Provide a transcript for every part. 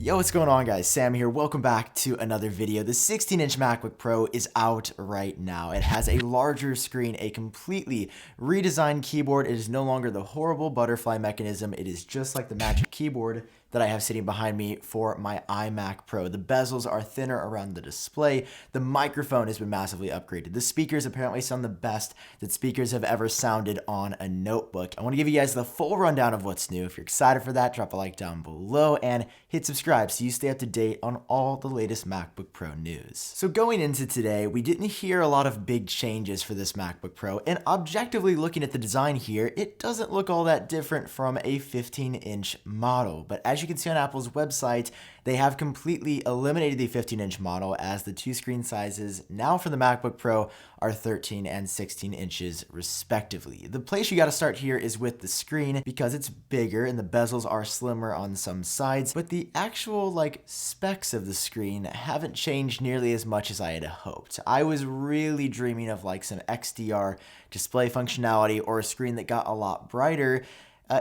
Yo, what's going on, guys? Sam here. Welcome back to another video. The 16-inch MacBook Pro is out right now. It has a larger screen, a completely redesigned keyboard. It is no longer the horrible butterfly mechanism. It is just like the Magic Keyboard that I have sitting behind me for my iMac Pro. The bezels are thinner around the display. The microphone has been massively upgraded. The speakers apparently sound the best that speakers have ever sounded on a notebook. I want to give you guys the full rundown of what's new. If you're excited for that, drop a like down below and hit subscribe so you stay up to date on all the latest MacBook Pro news. So going into today, we didn't hear a lot of big changes for this MacBook Pro, and objectively looking at the design here, it doesn't look all that different from a 15-inch model. But as you can see on Apple's website, they have completely eliminated the 15-inch model, as the two screen sizes now for the MacBook Pro are 13 and 16 inches respectively. The place you got to start here is with the screen, because it's bigger and the bezels are slimmer on some sides, but the actual specs of the screen haven't changed nearly as much as I had hoped. I was really dreaming of some XDR display functionality or a screen that got a lot brighter.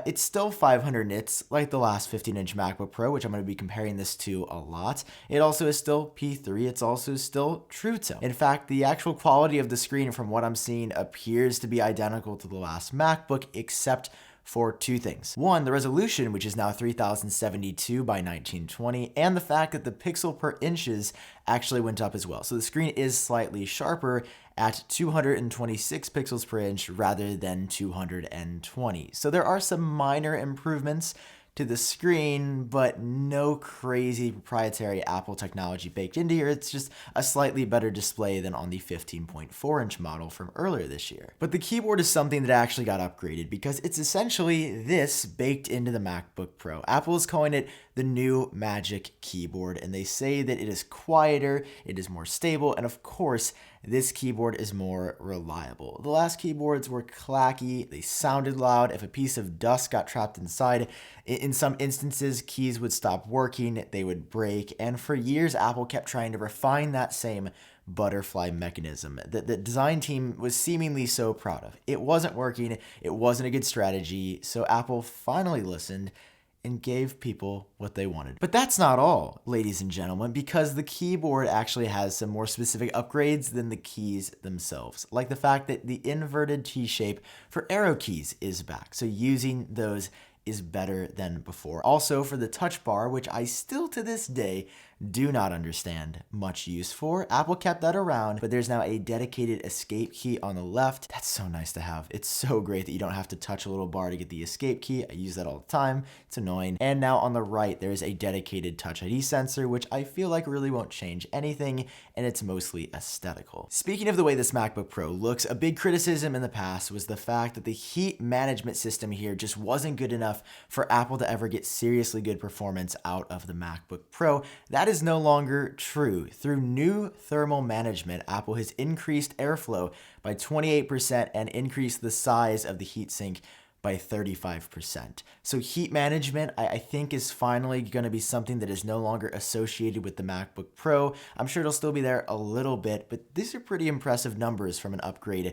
It's still 500 nits like the last 15-inch MacBook Pro, which I'm going to be comparing this to a lot. It also is still P3. It's also still True Tone. In fact, the actual quality of the screen from what I'm seeing appears to be identical to the last MacBook, except for two things. One, the resolution, which is now 3072 by 1920, and the fact that the pixel per inches actually went up as well. So the screen is slightly sharper at 226 pixels per inch rather than 220. So there are some minor improvements to the screen, but no crazy proprietary Apple technology baked into here. It's just a slightly better display than on the 15.4-inch model from earlier this year. But the keyboard is something that actually got upgraded, because it's essentially this baked into the MacBook Pro. Apple is calling it the new Magic Keyboard, and they say that it is quieter, it is more stable, and of course, this keyboard is more reliable. The last keyboards were clacky, they sounded loud. If a piece of dust got trapped inside, in some instances, keys would stop working, they would break, and for years, Apple kept trying to refine that same butterfly mechanism that the design team was seemingly so proud of. It wasn't working, it wasn't a good strategy, so Apple finally listened and gave people what they wanted. But that's not all, ladies and gentlemen, because the keyboard actually has some more specific upgrades than the keys themselves, like the fact that the inverted T-shape for arrow keys is back, so using those is better than before. Also, for the touch bar, which I still to this day do not understand much use for, Apple kept that around, but there's now a dedicated escape key on the left. That's so nice to have. It's so great that you don't have to touch a little bar to get the escape key. I use that all the time. It's annoying. And now on the right, there's a dedicated Touch ID sensor, which I feel like really won't change anything, and it's mostly aesthetical. Speaking of the way this MacBook Pro looks, a big criticism in the past was the fact that the heat management system here just wasn't good enough for Apple to ever get seriously good performance out of the MacBook Pro. That is no longer true. Through new thermal management, Apple has increased airflow by 28% and increased the size of the heatsink by 35%. So heat management, I think, is finally going to be something that is no longer associated with the MacBook Pro. I'm sure it'll still be there a little bit, but these are pretty impressive numbers from an upgrade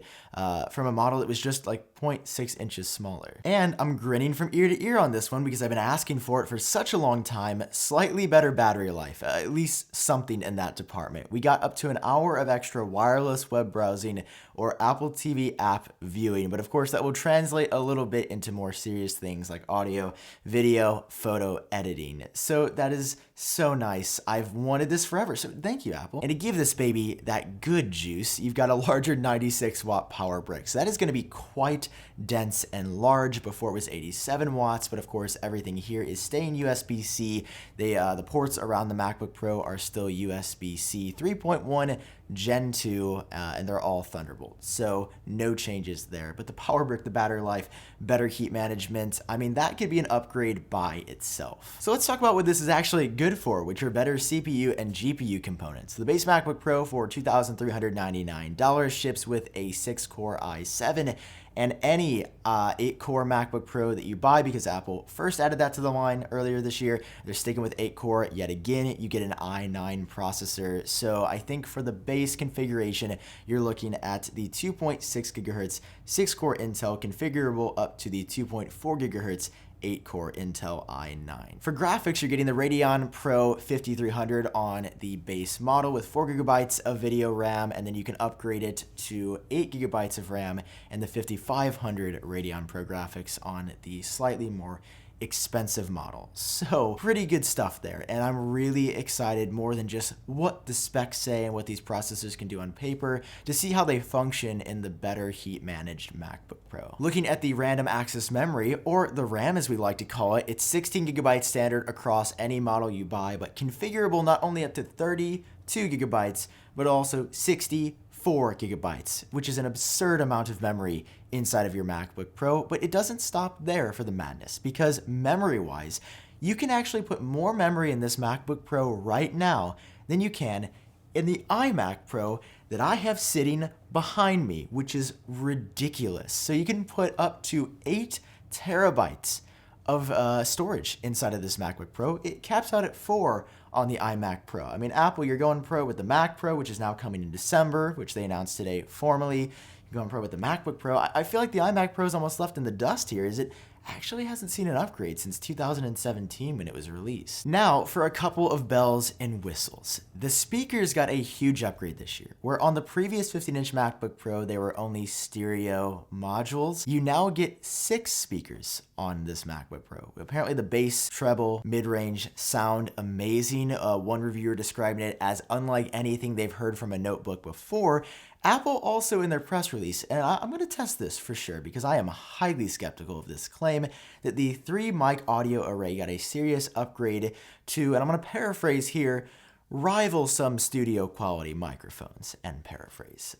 from a model that was just 0.6 inches smaller. And I'm grinning from ear to ear on this one because I've been asking for it for such a long time. Slightly better battery life, at least something in that department. We got up to an hour of extra wireless web browsing or Apple TV app viewing, but of course that will translate a little bit into more serious things like audio, video, photo editing. So that is so nice. I've wanted this forever, so thank you, Apple. And to give this baby that good juice, you've got a larger 96-watt power brick. So that is going to be quite dense and large. Before it was 87 watts, but of course everything here is staying USB-C. The ports around the MacBook Pro are still USB-C 3.1 Gen 2, and they're all Thunderbolt, so no changes there. But the power brick, the battery life, better heat management, I mean, that could be an upgrade by itself. So let's talk about what this is actually good for, which are better CPU and GPU components. The base MacBook Pro for $2,399 ships with a 6-core i7, and any 8-core MacBook Pro that you buy, because Apple first added that to the line earlier this year, they're sticking with 8-core yet again. You get an i9 processor. So I think for the base configuration, you're looking at the 2.6 gigahertz 6-core Intel, configurable up to the 2.4 gigahertz 8-core Intel i9. For graphics, you're getting the Radeon Pro 5300 on the base model with 4 gigabytes of video RAM, and then you can upgrade it to 8 gigabytes of RAM and the 5500 Radeon Pro graphics on the slightly more expensive model. So pretty good stuff there, and I'm really excited, more than just what the specs say and what these processors can do on paper, to see how they function in the better heat managed MacBook Pro. Looking at the random access memory, or the RAM as we like to call it, it's 16 gigabytes standard across any model you buy, but configurable not only up to 32 gigabytes, but also 64 gigabytes, which is an absurd amount of memory inside of your MacBook Pro. But it doesn't stop there for the madness, because memory-wise, you can actually put more memory in this MacBook Pro right now than you can in the iMac Pro that I have sitting behind me, which is ridiculous. So you can put up to 8 terabytes of storage inside of this MacBook Pro. It caps out at 4 on the iMac Pro. I mean, Apple, you're going pro with the Mac Pro, which is now coming in December, which they announced today formally. You're going pro with the MacBook Pro. I feel like the iMac Pro is almost left in the dust here, as it actually hasn't seen an upgrade since 2017 when it was released. Now, for a couple of bells and whistles. The speakers got a huge upgrade this year, where on the previous 15-inch MacBook Pro, they were only stereo modules. You now get 6 speakers on this MacBook Pro. Apparently the bass, treble, mid-range sound amazing. One reviewer describing it as unlike anything they've heard from a notebook before. Apple also in their press release, and I'm going to test this for sure because I am highly skeptical of this claim, that the 3-mic audio array got a serious upgrade to, and I'm going to paraphrase here, rival some studio quality microphones, and paraphrase.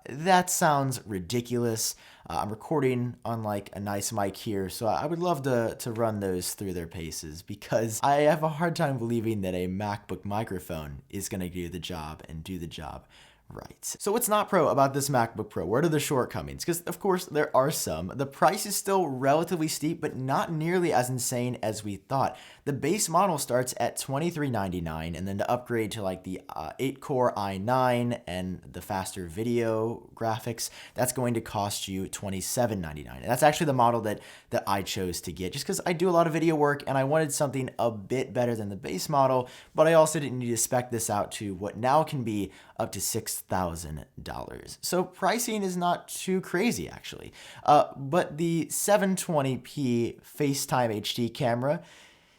That sounds ridiculous. I'm recording on like a nice mic here, so I would love to run those through their paces, because I have a hard time believing that a MacBook microphone is going to do the job and do the job right. So what's not pro about this MacBook Pro? What are the shortcomings? Because of course there are some. The price is still relatively steep, but not nearly as insane as we thought. The base model starts at $23.99, and then to upgrade to like the 8-core i9 and the faster video graphics, that's going to cost you $27.99. And that's actually the model that I chose to get, just because I do a lot of video work and I wanted something a bit better than the base model, but I also didn't need to spec this out to what now can be up to $6,000. So pricing is not too crazy actually. But the 720p FaceTime HD camera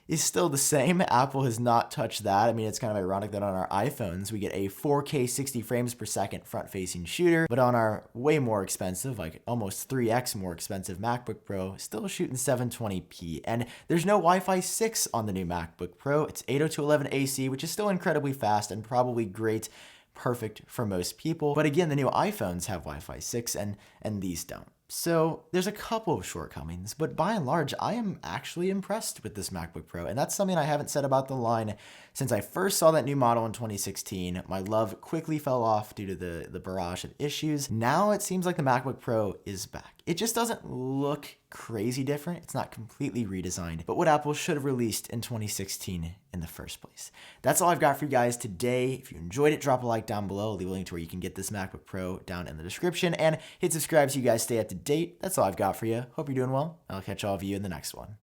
is still the same. Apple has not touched that. I mean, it's kind of ironic that on our iPhones, we get a 4K 60 frames per second front-facing shooter, but on our way more expensive, like almost 3x more expensive MacBook Pro, still shooting 720p. And there's no Wi-Fi 6 on the new MacBook Pro. It's 802.11ac, which is still incredibly fast and probably great, perfect for most people. But again, the new iPhones have Wi-Fi 6 and these don't. So there's a couple of shortcomings, but by and large, I am actually impressed with this MacBook Pro. And that's something I haven't said about the line since I first saw that new model in 2016. My love quickly fell off due to the barrage of issues. Now it seems like the MacBook Pro is back. It just doesn't look crazy different. It's not completely redesigned, but what Apple should have released in 2016 in the first place. That's all I've got for you guys today. If you enjoyed it, drop a like down below. I'll leave a link to where you can get this MacBook Pro down in the description, and hit subscribe so you guys stay up to date. That's all I've got for you. Hope you're doing well. I'll catch all of you in the next one.